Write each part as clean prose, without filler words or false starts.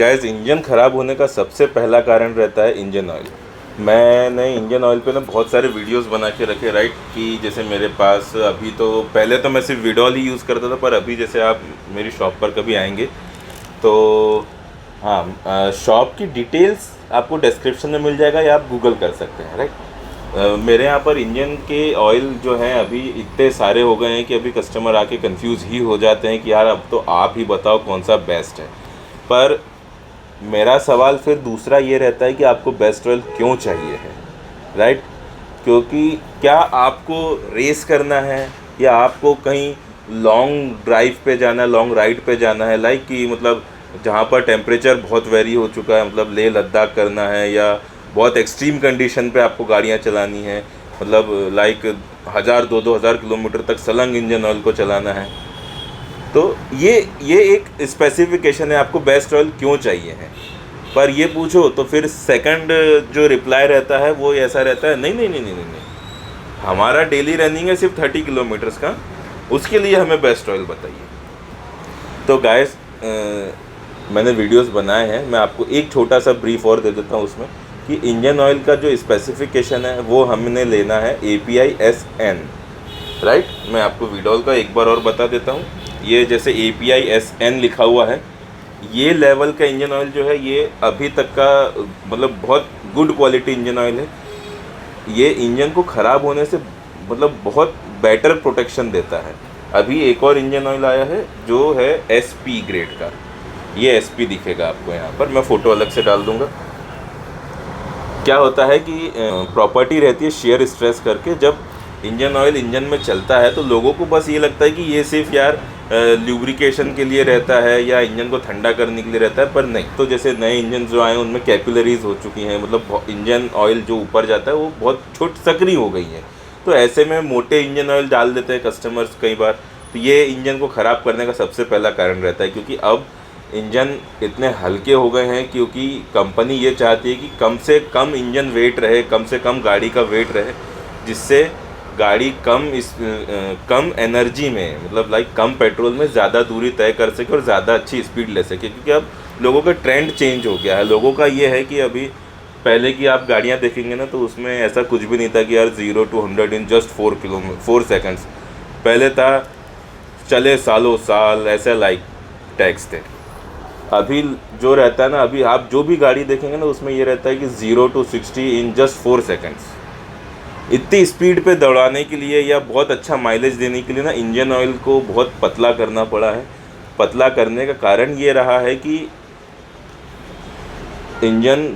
Gas engine ख़राब होने का सबसे पहला कारण रहता है इंजन ऑयल। मैंने इंजन ऑयल पे ना बहुत सारे वीडियोस बना के रखे, राइट, कि जैसे मेरे पास अभी तो पहले तो मैं सिर्फ विडॉल ही यूज़ करता था, पर अभी जैसे आप मेरी शॉप पर कभी आएंगे तो हाँ, शॉप की डिटेल्स आपको डिस्क्रिप्शन में मिल जाएगा या आप गूगल कर सकते हैं, राइट। मेरे यहाँ पर इंजन के ऑयल जो हैं अभी इतने सारे हो गए हैं कि अभी कस्टमर आके कंफ्यूज ही हो जाते हैं कि यार अब तो आप ही बताओ कौन सा बेस्ट है। पर मेरा सवाल फिर दूसरा ये रहता है कि आपको बेस्ट ऑयल क्यों चाहिए है, राइट। क्योंकि क्या आपको रेस करना है या आपको कहीं लॉन्ग ड्राइव पे जाना है, लॉन्ग राइड पे जाना है, लाइक कि मतलब जहाँ पर टेम्परेचर बहुत वेरी हो चुका है, मतलब लेह लद्दाख करना है या बहुत एक्सट्रीम कंडीशन पे आपको गाड़ियाँ चलानी है, मतलब लाइक 1000-2000 किलोमीटर तक सलंग इंजन ऑयल को चलाना है। तो ये एक स्पेसिफिकेशन है आपको बेस्ट ऑयल क्यों चाहिए है। पर ये पूछो तो फिर सेकंड जो रिप्लाई रहता है वो ऐसा रहता है, नहीं नहीं नहीं नहीं नहीं नहीं, हमारा डेली रनिंग है सिर्फ 30 किलोमीटर्स का, उसके लिए हमें बेस्ट ऑयल बताइए। तो गाइस मैंने वीडियोस बनाए हैं, मैं आपको एक छोटा सा ब्रीफ और दे देता हूँ उसमें कि इंजन ऑयल का जो स्पेसिफिकेशन है वो हमने लेना है API SN, राइट। मैं आपको विडॉल का एक बार और बता देता हूँ। ये जैसे API SN लिखा हुआ है, ये लेवल का इंजन ऑयल जो है ये अभी तक का मतलब बहुत गुड क्वालिटी इंजन ऑयल है। ये इंजन को ख़राब होने से मतलब बहुत बेटर प्रोटेक्शन देता है। अभी एक और इंजन ऑयल आया है जो है SP ग्रेड का, ये SP दिखेगा आपको यहाँ पर, मैं फ़ोटो अलग से डाल दूँगा। क्या होता है कि प्रॉपर्टी रहती है शेयर स्ट्रेस करके, जब इंजन ऑयल इंजन में चलता है तो लोगों को बस ये लगता है कि ये सिर्फ यार ल्यूब्रिकेशन के लिए रहता है या इंजन को ठंडा करने के लिए रहता है, पर नहीं। तो जैसे नए इंजन जो आए हैं उनमें कैपिलरीज हो चुकी हैं, मतलब इंजन ऑयल जो ऊपर जाता है वो बहुत सकरी हो गई है। तो ऐसे में मोटे इंजन ऑयल डाल देते हैं कस्टमर्स कई बार, तो ये इंजन को ख़राब करने का सबसे पहला कारण रहता है। क्योंकि अब इंजन इतने हल्के हो गए हैं, क्योंकि कंपनी ये चाहती है कि कम से कम इंजन वेट रहे, कम से कम गाड़ी का वेट रहे, जिससे गाड़ी कम एनर्जी में, मतलब लाइक कम पेट्रोल में ज़्यादा दूरी तय कर सके और ज़्यादा अच्छी स्पीड ले सके। क्योंकि अब लोगों का ट्रेंड चेंज हो गया है। लोगों का ये है कि अभी पहले की आप गाड़ियाँ देखेंगे ना तो उसमें ऐसा कुछ भी नहीं था कि यार 0 to 100 इन जस्ट 4 सेकेंड्स। पहले था चले सालों साल, ऐसे लाइक टैक्स थे। अभी जो रहता है ना, अभी आप जो भी गाड़ी देखेंगे ना उसमें ये रहता है कि 0 to 60 इन जस्ट 4 सेकेंड्स। इतनी स्पीड पे दौड़ाने के लिए या बहुत अच्छा माइलेज देने के लिए ना इंजन ऑयल को बहुत पतला करना पड़ा है। पतला करने का कारण ये रहा है कि इंजन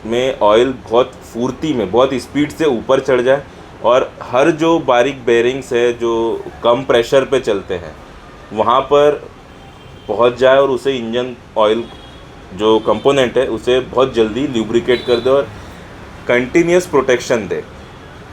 में ऑयल बहुत फुर्ती में, बहुत स्पीड से ऊपर चढ़ जाए और हर जो बारीक बेरिंग्स है जो कम प्रेशर पे चलते हैं वहाँ पर पहुँच जाए और उसे इंजन ऑयल जो कंपोनेंट है उसे बहुत जल्दी ल्यूब्रिकेट कर दे और कंटिन्यूस प्रोटेक्शन दे।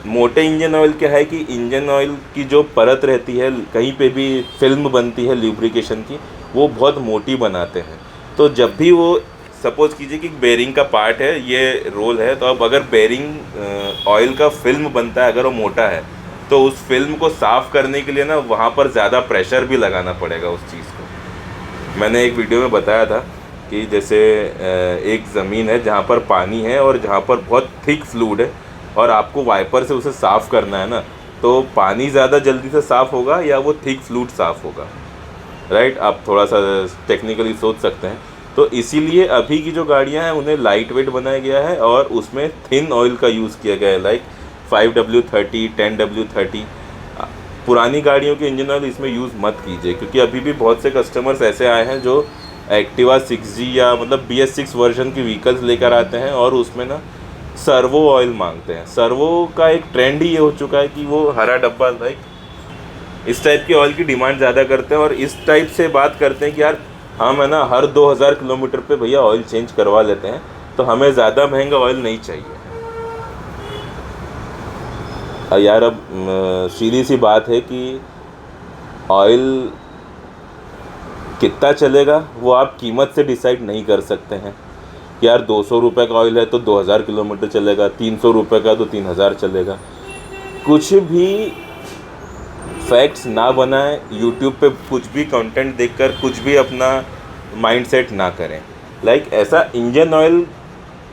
मोटे इंजन ऑयल क्या है कि इंजन ऑयल की जो परत रहती है, कहीं पे भी फिल्म बनती है ल्यूब्रिकेशन की, वो बहुत मोटी बनाते हैं। तो जब भी वो सपोज़ कीजिए कि बेरिंग का पार्ट है, ये रोल है, तो अब अगर बेरिंग ऑयल का फिल्म बनता है, अगर वो मोटा है तो उस फिल्म को साफ़ करने के लिए ना वहाँ पर ज़्यादा प्रेशर भी लगाना पड़ेगा उस चीज़ को। मैंने एक वीडियो में बताया था कि जैसे एक ज़मीन है जहाँ पर पानी है और जहाँ पर बहुत थिक फ्लूइड है और आपको वाइपर से उसे साफ़ करना है ना, तो पानी ज़्यादा जल्दी से साफ़ होगा या वो थिक फ्लूइड साफ़ होगा, राइट। आप थोड़ा सा टेक्निकली सोच सकते हैं। तो इसीलिए अभी की जो गाड़ियां हैं उन्हें लाइट वेट बनाया गया है और उसमें थिन ऑयल का यूज़ किया गया है, लाइक 5W30, 10W30। पुरानी गाड़ियों के इंजन ऑयल इसमें यूज़ मत कीजिए, क्योंकि अभी भी बहुत से कस्टमर्स ऐसे आए हैं जो एक्टिवा 6G या मतलब BS6 वर्जन की व्हीकल्स लेकर आते हैं और उसमें ना सर्वो ऑयल मांगते हैं। सर्वो का एक ट्रेंड ही ये हो चुका है कि वो हरा डब्बा, लाइक इस टाइप के ऑयल की डिमांड ज़्यादा करते हैं और इस टाइप से बात करते हैं कि यार हम है ना हर 2000 किलोमीटर पे भैया ऑयल चेंज करवा लेते हैं, तो हमें ज़्यादा महंगा ऑयल नहीं चाहिए। यार अब सीधी सी बात है कि ऑयल कितना चलेगा वो आप कीमत से डिसाइड नहीं कर सकते हैं कि यार 200 रुपये का ऑयल है तो 2000 किलोमीटर चलेगा, 300 रुपये का तो 3000 चलेगा। कुछ भी फैक्ट्स ना बनाएं, यूट्यूब पे कुछ भी कंटेंट देखकर कुछ भी अपना माइंडसेट ना करें। ऐसा इंजन ऑयल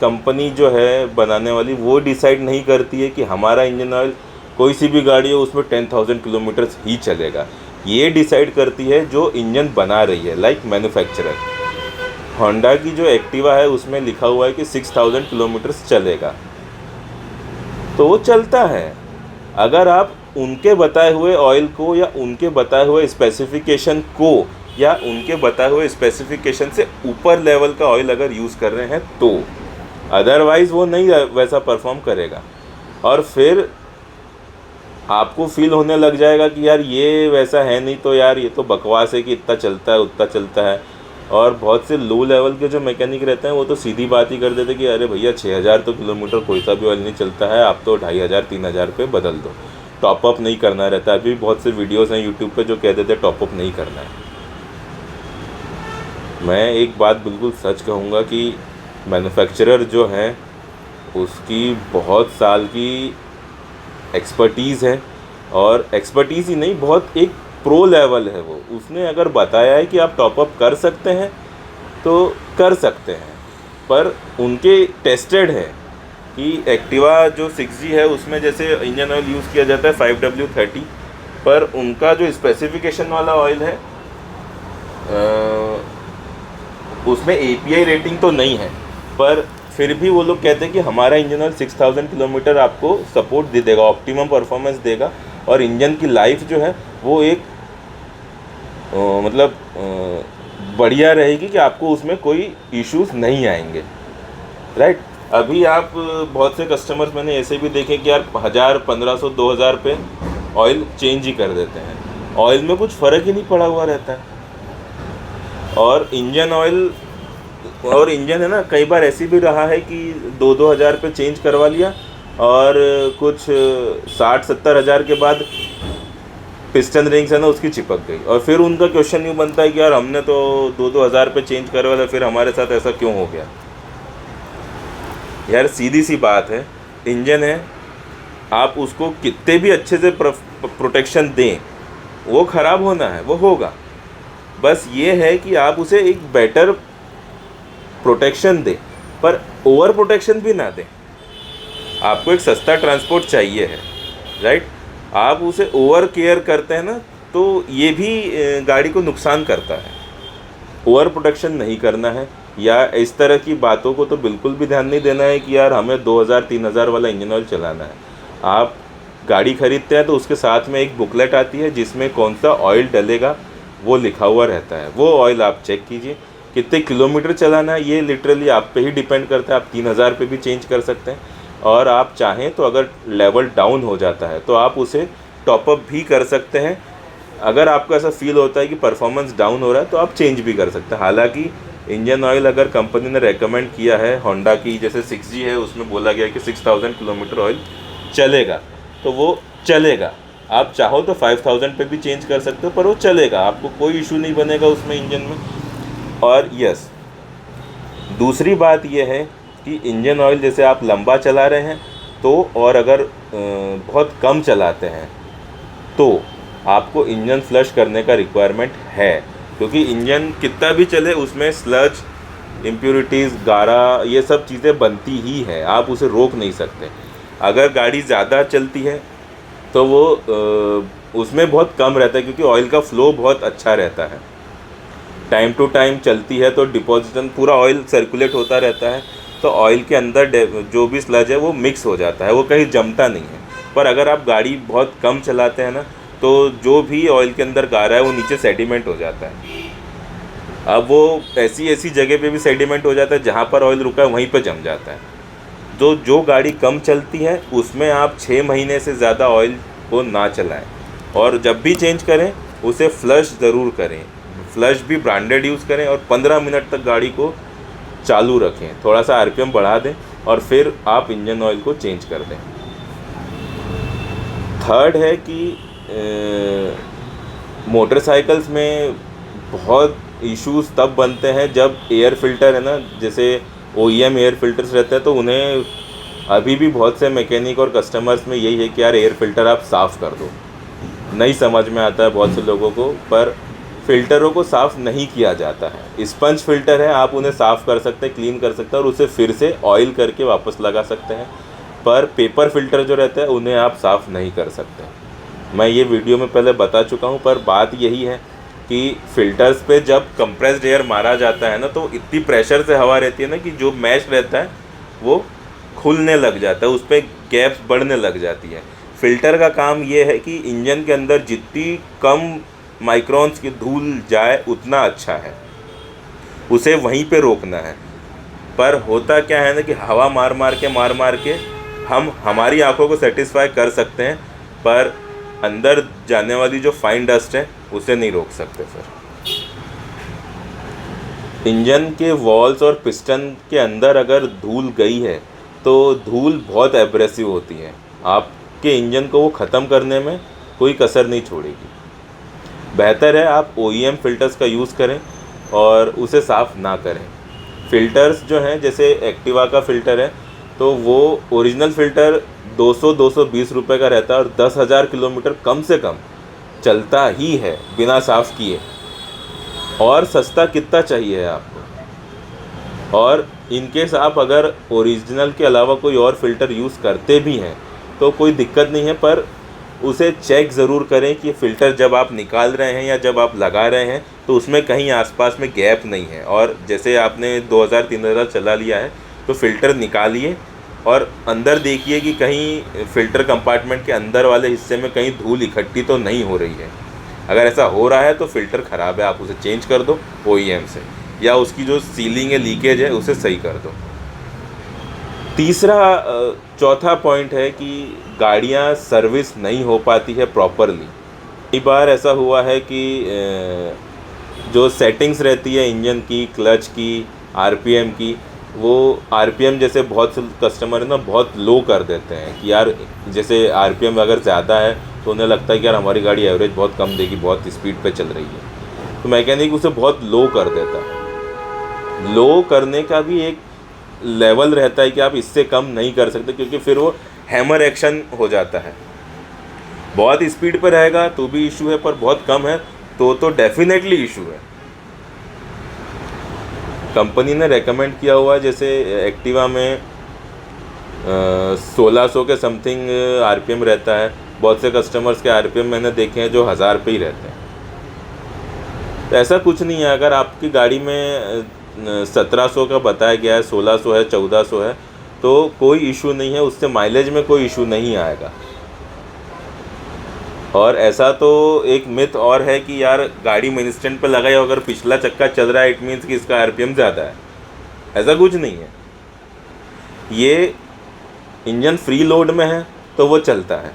कंपनी जो है बनाने वाली वो डिसाइड नहीं करती है कि हमारा इंजन ऑयल कोई सी भी गाड़ी हो उसमें 10,000 किलोमीटर्स ही चलेगा। ये डिसाइड करती है जो इंजन बना रही है, मैन्युफैक्चरर। होंडा की जो एक्टिवा है उसमें लिखा हुआ है कि 6,000 किलोमीटर्स चलेगा, तो वो चलता है। अगर आप उनके बताए हुए ऑयल को या उनके बताए हुए स्पेसिफिकेशन को या उनके बताए हुए स्पेसिफिकेशन से ऊपर लेवल का ऑयल अगर यूज़ कर रहे हैं तो, अदरवाइज़ वो नहीं वैसा परफॉर्म करेगा। और फिर आपको फील होने लग जाएगा कि यार ये वैसा है नहीं, तो यार ये तो बकवास है कि इतना चलता है उतना चलता है। और बहुत से लो लेवल के जो मैकेनिक रहते हैं वो तो सीधी बात ही कर देते कि अरे भैया 6,000 तो किलोमीटर कोई सा भी ऑयल नहीं चलता है, आप तो 2,500-3,000 पे बदल दो, टॉपअप नहीं करना रहता है। अभी बहुत से वीडियोस हैं यूट्यूब पे जो कह देते हैं टॉपअप नहीं करना है। मैं एक बात बिल्कुल सच कहूँगा कि मैन्युफैक्चरर जो है उसकी बहुत साल की एक्सपर्टीज़ है, और एक्सपर्टीज़ ही नहीं, बहुत एक प्रो लेवल है वो। उसने अगर बताया है कि आप टॉपअप कर सकते हैं तो कर सकते हैं, पर उनके टेस्टेड है कि एक्टिवा जो 6G है उसमें जैसे इंजन ऑयल यूज़ किया जाता है 5W30, पर उनका जो स्पेसिफिकेशन वाला ऑयल है उसमें API रेटिंग तो नहीं है, पर फिर भी वो लोग कहते हैं कि हमारा इंजन ऑयल 6,000 किलोमीटर आपको सपोर्ट दे देगा, ऑप्टिमम परफॉर्मेंस देगा, और इंजन की लाइफ जो है वो एक बढ़िया रहेगी कि आपको उसमें कोई इश्यूज नहीं आएंगे, राइट। अभी आप बहुत से कस्टमर्स मैंने ऐसे भी देखे कि यार 1,000, 1,500, 2,000 पे ऑयल चेंज ही कर देते हैं, ऑयल में कुछ फ़र्क ही नहीं पड़ा हुआ रहता है। और इंजन है ना, कई बार ऐसी भी रहा है कि 2-2 हज़ार पे चेंज करवा लिया और कुछ 60-70 हज़ार के बाद पिस्टन रिंग्स है ना उसकी चिपक गई, और फिर उनका क्वेश्चन यूँ बनता है कि यार हमने तो 2-2 हज़ार पे चेंज करवा लिया, फिर हमारे साथ ऐसा क्यों हो गया। यार सीधी सी बात है, इंजन है, आप उसको कितने भी अच्छे से प्रोटेक्शन दें, वो ख़राब होना है, वो होगा। बस ये है कि आप उसे एक बेटर प्रोटेक्शन दें, पर ओवर प्रोटेक्शन भी ना दें। आपको एक सस्ता ट्रांसपोर्ट चाहिए है, राइट। आप उसे ओवर केयर करते हैं ना तो ये भी गाड़ी को नुकसान करता है। ओवर प्रोटेक्शन नहीं करना है, या इस तरह की बातों को तो बिल्कुल भी ध्यान नहीं देना है कि यार हमें 2,000-3,000 वाला इंजन ऑयल चलाना है। आप गाड़ी खरीदते हैं तो उसके साथ में एक बुकलेट आती है जिसमें कौन सा ऑयल डलेगा वो लिखा हुआ रहता है। वो ऑयल आप चेक कीजिए, कितने किलोमीटर चलाना है ये लिटरली आप पे ही डिपेंड करता है। आप 3,000 पे भी चेंज कर सकते हैं, और आप चाहें तो अगर लेवल डाउन हो जाता है तो आप उसे टॉपअप भी कर सकते हैं। अगर आपको ऐसा फील होता है कि परफॉर्मेंस डाउन हो रहा है तो आप चेंज भी कर सकते हैं। हालांकि इंजन ऑयल अगर कंपनी ने रेकमेंड किया है, होंडा की जैसे 6G है उसमें बोला गया कि 6,000 किलोमीटर ऑयल चलेगा, तो वो चलेगा। आप चाहो तो 5,000 पे भी चेंज कर सकते हो, पर वो चलेगा, आपको कोई इशू नहीं बनेगा उसमें इंजन में। और यस, दूसरी बात यह है कि इंजन ऑयल जैसे आप लंबा चला रहे हैं तो, और अगर बहुत कम चलाते हैं तो आपको इंजन फ्लश करने का रिक्वायरमेंट है, क्योंकि इंजन कितना भी चले उसमें स्लज, इम्प्योरिटीज़, गारा, ये सब चीज़ें बनती ही है, आप उसे रोक नहीं सकते। अगर गाड़ी ज़्यादा चलती है तो वो उसमें बहुत कम रहता है, क्योंकि ऑयल का फ़्लो बहुत अच्छा रहता है। टाइम टू टाइम चलती है तो डिपॉजिशन पूरा ऑयल सर्कुलेट होता रहता है, तो ऑयल के अंदर जो भी स्लज है वो मिक्स हो जाता है, वो कहीं जमता नहीं है। पर अगर आप गाड़ी बहुत कम चलाते हैं ना तो जो भी ऑयल के अंदर गारा है वो नीचे सेडिमेंट हो जाता है। अब वो ऐसी जगह पे भी सेडिमेंट हो जाता है जहाँ पर ऑयल रुका है वहीं पर जम जाता है। तो जो गाड़ी कम चलती है उसमें आप 6 महीने से ज़्यादा ऑयल को ना चलाएं, और जब भी चेंज करें उसे फ्लश ज़रूर करें। फ्लश भी ब्रांडेड यूज़ करें, और 15 मिनट तक गाड़ी को चालू रखें, थोड़ा सा RPM बढ़ा दें और फिर आप इंजन ऑयल को चेंज कर दें। थर्ड है कि मोटरसाइकिल्स में बहुत इश्यूज तब बनते हैं जब एयर फिल्टर है ना, जैसे OEM एयर फिल्टर्स रहते हैं, तो उन्हें अभी भी बहुत से मैकेनिक और कस्टमर्स में यही है कि यार एयर फिल्टर आप साफ़ कर दो। नहीं समझ में आता है बहुत से लोगों को, पर फ़िल्टरों को साफ़ नहीं किया जाता है। स्पंज फ़िल्टर है, आप उन्हें साफ़ कर सकते हैं, क्लीन कर सकते हैं और उसे फिर से ऑयल करके वापस लगा सकते हैं। पर पेपर फ़िल्टर जो रहते हैं उन्हें आप साफ़ नहीं कर सकते। मैं ये वीडियो में पहले बता चुका हूँ, पर बात यही है कि फ़िल्टर्स पे जब कंप्रेस्ड एयर मारा जाता है ना, तो इतनी प्रेशर से हवा रहती है ना कि जो मैश रहता है वो खुलने लग जाता है, उस पर गैप्स बढ़ने लग जाती है। फ़िल्टर का काम ये है कि इंजन के अंदर जितनी कम माइक्रोन्स की धूल जाए उतना अच्छा है, उसे वहीं पे रोकना है। पर होता क्या है ना कि हवा मार मार के हम हमारी आंखों को सेटिस्फाई कर सकते हैं, पर अंदर जाने वाली जो फाइन डस्ट है उसे नहीं रोक सकते सर। इंजन के वॉल्स और पिस्टन के अंदर अगर धूल गई है तो धूल बहुत एब्रेसिव होती है, आपके इंजन को वो ख़त्म करने में कोई कसर नहीं छोड़ेगी। बेहतर है आप OEM फ़िल्टर्स का यूज़ करें और उसे साफ़ ना करें। फ़िल्टर्स जो हैं, जैसे एक्टिवा का फ़िल्टर है तो वो ओरिजिनल फ़िल्टर 200-220 रुपये का रहता है और 10,000 किलोमीटर कम से कम चलता ही है बिना साफ़ किए। और सस्ता कितना चाहिए आपको? और इनकेस आप अगर ओरिजिनल के अलावा कोई और फ़िल्टर यूज़ करते भी हैं तो कोई दिक्कत नहीं है, पर उसे चेक ज़रूर करें कि फ़िल्टर जब आप निकाल रहे हैं या जब आप लगा रहे हैं तो उसमें कहीं आसपास में गैप नहीं है। और जैसे आपने 2000-3000 चला लिया है तो फ़िल्टर निकालिए और अंदर देखिए कि कहीं फ़िल्टर कंपार्टमेंट के अंदर वाले हिस्से में कहीं धूल इकट्ठी तो नहीं हो रही है। अगर ऐसा हो रहा है तो फ़िल्टर ख़राब है, आप उसे चेंज कर दो OEM से, या उसकी जो सीलिंग है, लीकेज है, उसे सही कर दो। चौथा पॉइंट है कि गाड़ियाँ सर्विस नहीं हो पाती है प्रॉपरली। कई बार ऐसा हुआ है कि जो सेटिंग्स रहती है इंजन की, क्लच की, RPM की, वो RPM जैसे बहुत से कस्टमर है ना बहुत लो कर देते हैं कि यार जैसे RPM अगर ज़्यादा है तो उन्हें लगता है कि यार हमारी गाड़ी एवरेज बहुत कम देगी, बहुत स्पीड पे चल रही है, तो मैकेनिक उसे बहुत लो कर देता है। लो करने का भी एक लेवल रहता है कि आप इससे कम नहीं कर सकते, क्योंकि फिर वो हैमर एक्शन हो जाता है। बहुत स्पीड पर रहेगा तो भी इशू है, पर बहुत कम है तो डेफिनेटली इशू है। कंपनी ने रेकमेंड किया हुआ है, जैसे एक्टिवा में 1600 के समथिंग RPM रहता है। बहुत से कस्टमर्स के RPM मैंने देखे हैं जो 1000 पे ही रहते हैं। तो ऐसा कुछ नहीं है, अगर आपकी गाड़ी में 1700 का बताया गया है, 1600 है, 1400 है, तो कोई इशू नहीं है, उससे माइलेज में कोई इशू नहीं आएगा। और ऐसा तो एक मिथ और है कि यार गाड़ी मेन स्टैंड पर लगाई, अगर पिछला चक्का चल रहा है इट मीन्स कि इसका RPM ज़्यादा है। ऐसा कुछ नहीं है। ये इंजन फ्री लोड में है तो वो चलता है,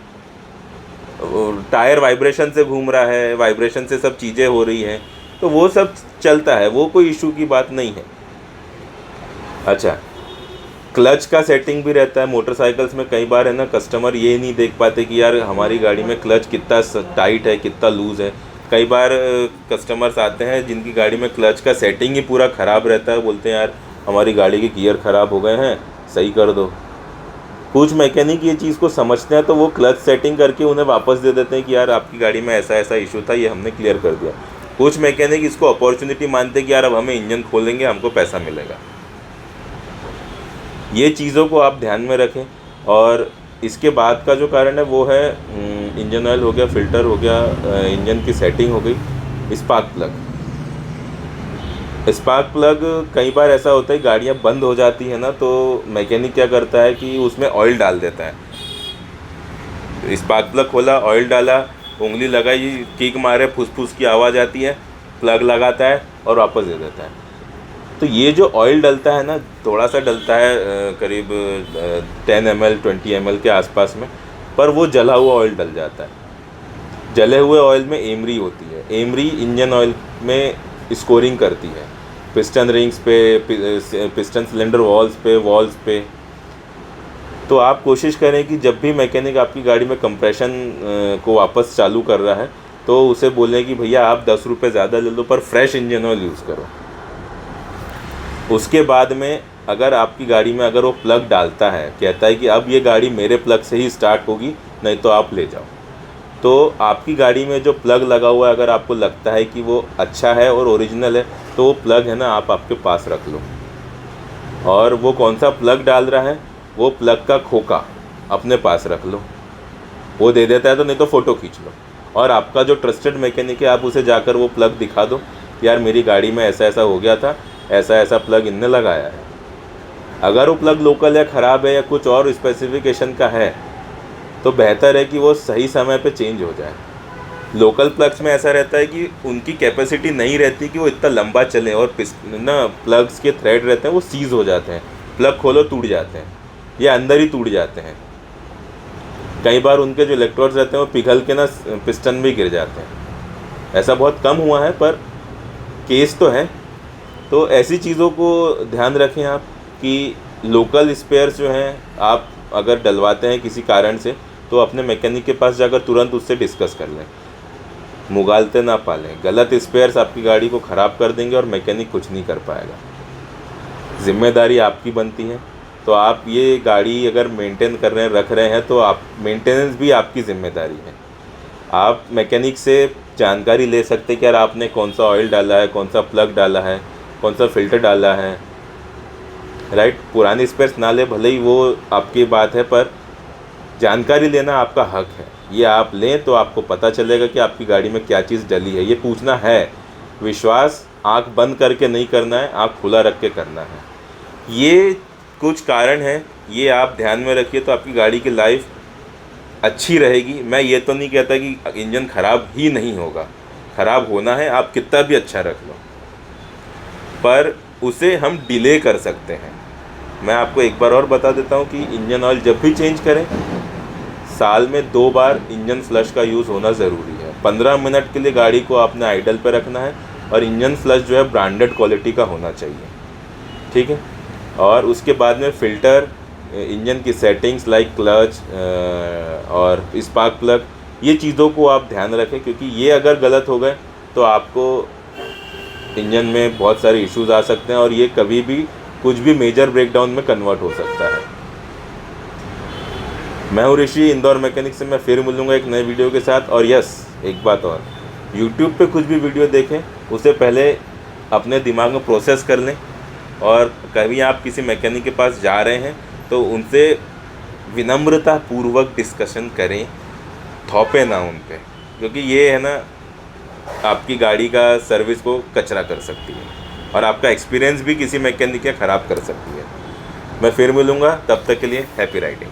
टायर वाइब्रेशन से घूम रहा है, वाइब्रेशन से सब चीज़ें हो रही हैं, तो वो सब चलता है, वो कोई इशू की बात नहीं है। अच्छा, क्लच का सेटिंग भी रहता है मोटरसाइकिल्स में। कई बार है ना कस्टमर ये नहीं देख पाते कि यार हमारी गाड़ी में क्लच कितना टाइट है, कितना लूज़ है। कई बार कस्टमर्स आते हैं जिनकी गाड़ी में क्लच का सेटिंग ही पूरा ख़राब रहता है, बोलते हैं यार हमारी गाड़ी के गियर ख़राब हो गए हैं, सही कर दो। कुछ मैकेनिक ये चीज़ को समझते हैं तो वो क्लच सेटिंग करके उन्हें वापस दे देते हैं कि यार आपकी गाड़ी में ऐसा ऐसा इशू था, ये हमने क्लियर कर दिया। कुछ मैकेनिक इसको अपॉर्चुनिटी मानते हैं कि यार अब हमें इंजन खोलेंगे, हमको पैसा मिलेगा। ये चीज़ों को आप ध्यान में रखें। और इसके बाद का जो कारण है वो है इंजन ऑयल हो गया, फ़िल्टर हो गया, इंजन की सेटिंग हो गई, स्पार्क प्लग। स्पार्क प्लग कई बार ऐसा होता है गाड़ियाँ बंद हो जाती है ना, तो मैकेनिक क्या करता है कि उसमें ऑयल डाल देता है। स्पार्क प्लग खोला, ऑयल डाला, उंगली लगाई, किक मारे, फुस की आवाज़ आती है, प्लग लगाता है और वापस दे देता है। तो ये जो ऑयल डलता है ना, थोड़ा सा डलता है, करीब 10 ml 20 ml के आसपास में, पर वो जला हुआ ऑयल डल जाता है। जले हुए ऑयल में एमरी होती है। एमरी इंजन ऑयल में स्कोरिंग करती है, पिस्टन रिंग्स पे, पिस्टन सिलेंडर वॉल्स पे। तो आप कोशिश करें कि जब भी मैकेनिक आपकी गाड़ी में कंप्रेशन को वापस चालू कर रहा है तो उसे बोलें कि भैया आप 10 रुपये ज़्यादा ले लो पर फ्रेश इंजन ऑयल यूज़ करो। उसके बाद में अगर आपकी गाड़ी में अगर वो प्लग डालता है, कहता है कि अब ये गाड़ी मेरे प्लग से ही स्टार्ट होगी, नहीं तो आप ले जाओ, तो आपकी गाड़ी में जो प्लग लगा हुआ है, अगर आपको लगता है कि वो अच्छा है और ओरिजिनल है, तो वो प्लग है ना आप आपके पास रख लो। और वो कौन सा प्लग डाल रहा है, वो प्लग का खोखा अपने पास रख लो। वो दे देता है तो, नहीं तो फ़ोटो खींच लो। और आपका जो ट्रस्टेड मैकेनिक है, आप उसे जाकर वो प्लग दिखा दो, यार मेरी गाड़ी में ऐसा ऐसा हो गया था, ऐसा ऐसा प्लग इनने लगाया है। अगर वो प्लग लोकल या ख़राब है या कुछ और स्पेसिफिकेशन का है, तो बेहतर है कि वो सही समय पे चेंज हो जाए। लोकल प्लग्स में ऐसा रहता है कि उनकी कैपेसिटी नहीं रहती कि वो इतना लंबा चलें, और प्लग्स के थ्रेड रहते हैं वो सीज़ हो जाते हैं, प्लग खोलो टूट जाते हैं या अंदर ही टूट जाते हैं। कई बार उनके जो इलेक्ट्रोड्स रहते हैं वो पिघल के पिस्टन भी गिर जाते हैं। ऐसा बहुत कम हुआ है पर केस तो है। तो ऐसी चीज़ों को ध्यान रखें आप कि लोकल स्पेयर्स जो हैं, आप अगर डलवाते हैं किसी कारण से, तो अपने मैकेनिक के पास जाकर तुरंत उससे डिस्कस कर लें, मुगालते ना पालें। गलत स्पेयर्स आपकी गाड़ी को ख़राब कर देंगे और मैकेनिक कुछ नहीं कर पाएगा। ज़िम्मेदारी आपकी बनती है। तो आप ये गाड़ी अगर मेंटेन कर रहे हैं, रख रहे हैं, तो आप मेंटेनेंस भी आपकी ज़िम्मेदारी है। आप मैकेनिक से जानकारी ले सकते हैं कि यार आपने कौन सा ऑयल डाला है, कौन सा प्लग डाला है, कौन सा फ़िल्टर डाला है, राइट। पुरानी स्पेयर्स ना ले, भले ही वो आपकी बात है, पर जानकारी लेना आपका हक है। ये आप लें तो आपको पता चलेगा कि आपकी गाड़ी में क्या चीज़ डली है। ये पूछना है, विश्वास आंख बंद करके नहीं करना है, आंख खुला रख के करना है। ये कुछ कारण हैं, ये आप ध्यान में रखिए तो आपकी गाड़ी की लाइफ अच्छी रहेगी। मैं ये तो नहीं कहता कि इंजन ख़राब ही नहीं होगा, ख़राब होना है, आप कितना भी अच्छा रख लो, पर उसे हम डिले कर सकते हैं। मैं आपको एक बार और बता देता हूँ कि इंजन ऑयल जब भी चेंज करें, साल में 2 बार इंजन फ्लश का यूज़ होना ज़रूरी है। 15 मिनट के लिए गाड़ी को आपने आइडल पे रखना है, और इंजन फ्लश जो है ब्रांडेड क्वालिटी का होना चाहिए, ठीक है। और उसके बाद में फ़िल्टर, इंजन की सेटिंग्स लाइक क्लच और स्पार्क प्लग, ये चीज़ों को आप ध्यान रखें, क्योंकि ये अगर गलत हो गए तो आपको इंजन में बहुत सारे इश्यूज़ आ सकते हैं, और ये कभी भी कुछ भी मेजर ब्रेकडाउन में कन्वर्ट हो सकता है। मैं हूँ ऋषि, इंदौर मैकेनिक से। मैं फिर मिलूँगा एक नए वीडियो के साथ। और यस, एक बात और, यूट्यूब पे कुछ भी वीडियो देखें उससे पहले अपने दिमाग में प्रोसेस कर लें, और कभी आप किसी मैकेनिक के पास जा रहे हैं तो उनसे विनम्रता पूर्वक डिस्कशन करें, थोपे ना उन पे, क्योंकि ये है ना आपकी गाड़ी का सर्विस को कचरा कर सकती है, और आपका एक्सपीरियंस भी किसी मैकेनिक का ख़राब कर सकती है। मैं फिर मिलूँगा, तब तक के लिए हैप्पी राइडिंग।